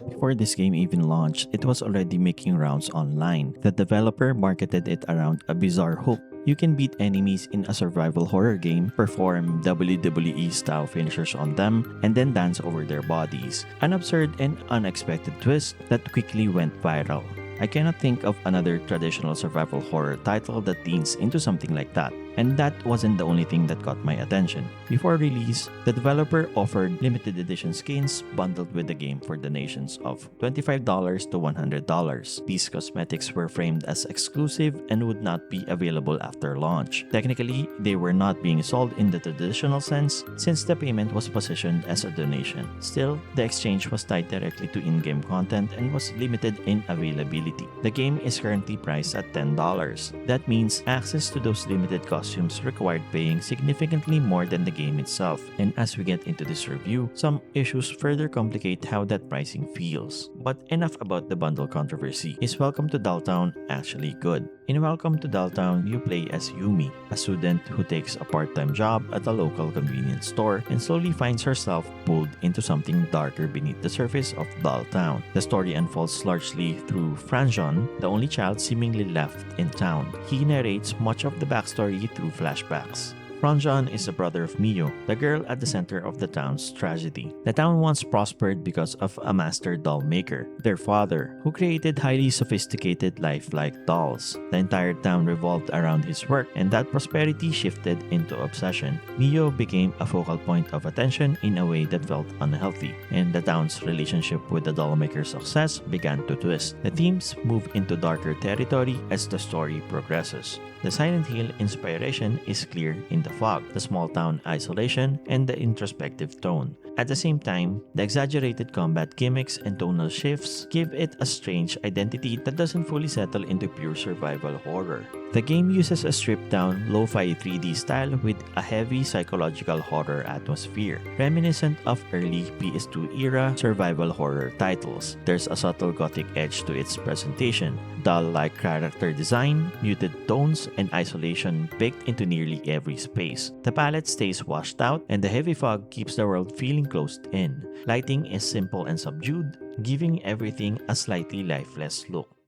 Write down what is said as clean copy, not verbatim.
Before this game even launched, it was already making rounds online. The developer marketed it around a bizarre hook. You can beat enemies in a survival horror game, perform WWE style finishers on them, and then dance over their bodies. An absurd and unexpected twist that quickly went viral. I cannot think of another traditional survival horror title that leans into something like that. And that wasn't the only thing that caught my attention. Before release, the developer offered limited edition skins bundled with the game for donations of $25 to $100. These cosmetics were framed as exclusive and would not be available after launch. Technically, they were not being sold in the traditional sense since the payment was positioned as a donation. Still, the exchange was tied directly to in-game content and was limited in availability. The game is currently priced at $10. That means access to those limited costumes required paying significantly more than the game itself. And as we get into this review, some issues further complicate how that pricing feels. But enough about the bundle controversy. Is Welcome to Dolltown actually good? In Welcome to Dolltown, you play as Yumi, a student who takes a part-time job at a local convenience store and slowly finds herself pulled into something darker beneath the surface of Dolltown. The story unfolds largely through Franjon, the only child seemingly left in town. He narrates much of the backstory through flashbacks. Franjon is the brother of Mio, the girl at the center of the town's tragedy. The town once prospered because of a master doll maker, their father, who created highly sophisticated lifelike dolls. The entire town revolved around his work, and that prosperity shifted into obsession. Mio became a focal point of attention in a way that felt unhealthy, and the town's relationship with the doll maker's success began to twist. The themes move into darker territory as the story progresses. The Silent Hill inspiration is clear in the fog, the small town isolation, and the introspective tone. At the same time, the exaggerated combat gimmicks and tonal shifts give it a strange identity that doesn't fully settle into pure survival horror. The game uses a stripped-down, lo-fi 3D style with a heavy psychological horror atmosphere, reminiscent of early PS2-era survival horror titles. There's a subtle gothic edge to its presentation, doll-like character design, muted tones, and isolation baked into nearly every space. The palette stays washed out, and the heavy fog keeps the world feeling closed in. Lighting is simple and subdued, giving everything a slightly lifeless look.